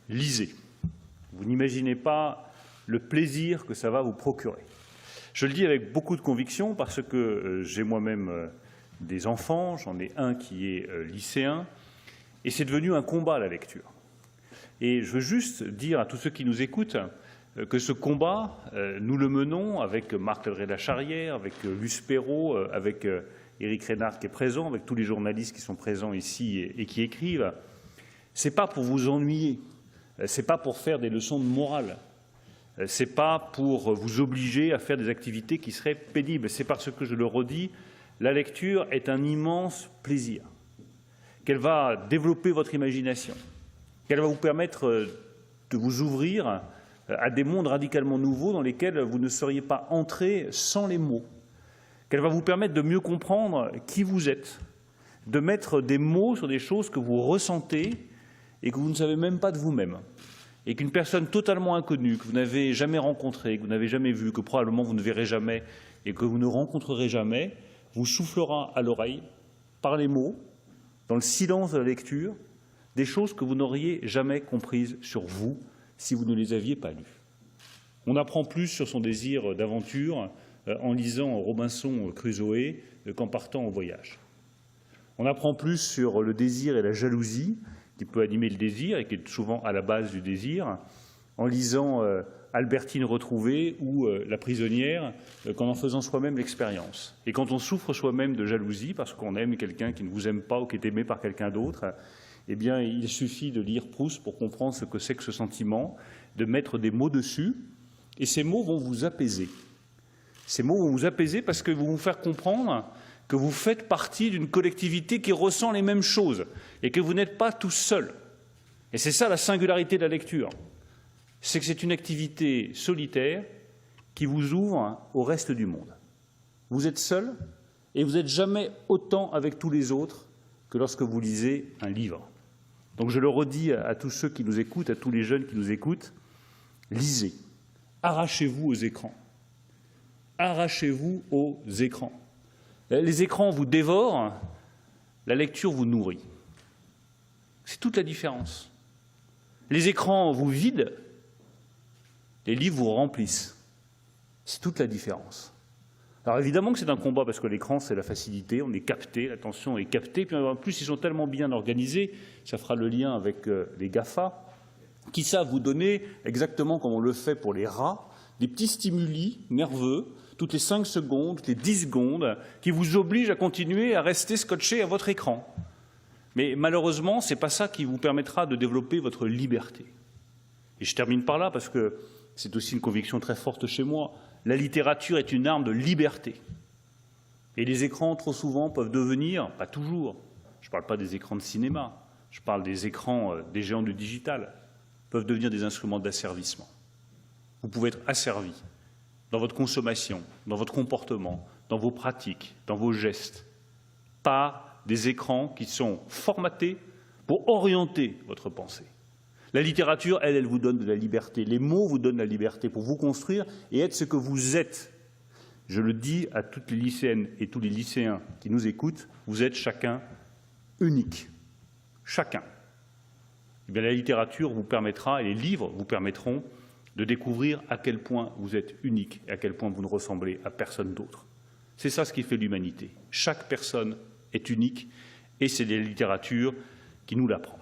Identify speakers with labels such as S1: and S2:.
S1: lisez. Vous n'imaginez pas le plaisir que ça va vous procurer. Je le dis avec beaucoup de conviction parce que j'ai moi-même des enfants, j'en ai un qui est lycéen, et c'est devenu un combat la lecture. Et je veux juste dire à tous ceux qui nous écoutent que ce combat, nous le menons avec Marc Ledré-Lacharrière, avec Luce Perrault, avec Éric Reynard qui est présent, avec tous les journalistes qui sont présents ici et qui écrivent. Ce n'est pas pour vous ennuyer, ce n'est pas pour faire des leçons de morale, ce n'est pas pour vous obliger à faire des activités qui seraient pénibles. C'est parce que, je le redis, la lecture est un immense plaisir, qu'elle va développer votre imagination, qu'elle va vous permettre de vous ouvrir à des mondes radicalement nouveaux dans lesquels vous ne seriez pas entré sans les mots, qu'elle va vous permettre de mieux comprendre qui vous êtes, de mettre des mots sur des choses que vous ressentez et que vous ne savez même pas de vous-même, et qu'une personne totalement inconnue, que vous n'avez jamais rencontrée, que vous n'avez jamais vue, que probablement vous ne verrez jamais et que vous ne rencontrerez jamais, vous soufflera à l'oreille, par les mots, dans le silence de la lecture, des choses que vous n'auriez jamais comprises sur vous si vous ne les aviez pas lues. On apprend plus sur son désir d'aventure en lisant Robinson Crusoe qu'en partant en voyage. On apprend plus sur le désir et la jalousie qui peut animer le désir et qui est souvent à la base du désir, en lisant Albertine retrouvée ou La prisonnière, qu'en faisant soi-même l'expérience. Et quand on souffre soi-même de jalousie parce qu'on aime quelqu'un qui ne vous aime pas ou qui est aimé par quelqu'un d'autre, eh bien, il suffit de lire Proust pour comprendre ce que c'est que ce sentiment, de mettre des mots dessus, et ces mots vont vous apaiser. Ces mots vont vous apaiser parce que vont vous faire comprendre que vous faites partie d'une collectivité qui ressent les mêmes choses et que vous n'êtes pas tout seul. Et c'est ça la singularité de la lecture. C'est que c'est une activité solitaire qui vous ouvre au reste du monde. Vous êtes seul et vous n'êtes jamais autant avec tous les autres que lorsque vous lisez un livre. Donc je le redis à tous ceux qui nous écoutent, à tous les jeunes qui nous écoutent, lisez, arrachez-vous aux écrans. Arrachez-vous aux écrans. Les écrans vous dévorent, la lecture vous nourrit. C'est toute la différence. Les écrans vous vident, les livres vous remplissent. C'est toute la différence. Alors évidemment que c'est un combat parce que l'écran, c'est la facilité, on est capté, l'attention est captée. Puis en plus, ils sont tellement bien organisés, ça fera le lien avec les GAFA, qui savent vous donner, exactement comme on le fait pour les rats, des petits stimuli nerveux, toutes les 5 secondes, toutes les 10 secondes, qui vous obligent à continuer à rester scotché à votre écran. Mais malheureusement, ce n'est pas ça qui vous permettra de développer votre liberté. Et je termine par là parce que c'est aussi une conviction très forte chez moi. La littérature est une arme de liberté. Et les écrans, trop souvent, peuvent devenir, pas toujours, je ne parle pas des écrans de cinéma, je parle des écrans des géants du digital, peuvent devenir des instruments d'asservissement. Vous pouvez être asservi dans votre consommation, dans votre comportement, dans vos pratiques, dans vos gestes, par des écrans qui sont formatés pour orienter votre pensée. La littérature, elle vous donne de la liberté. Les mots vous donnent la liberté pour vous construire et être ce que vous êtes. Je le dis à toutes les lycéennes et tous les lycéens qui nous écoutent, vous êtes chacun unique. Chacun. Eh bien, la littérature vous permettra, et les livres vous permettront, de découvrir à quel point vous êtes unique et à quel point vous ne ressemblez à personne d'autre. C'est ça ce qui fait l'humanité. Chaque personne est unique et c'est la littérature qui nous l'apprend.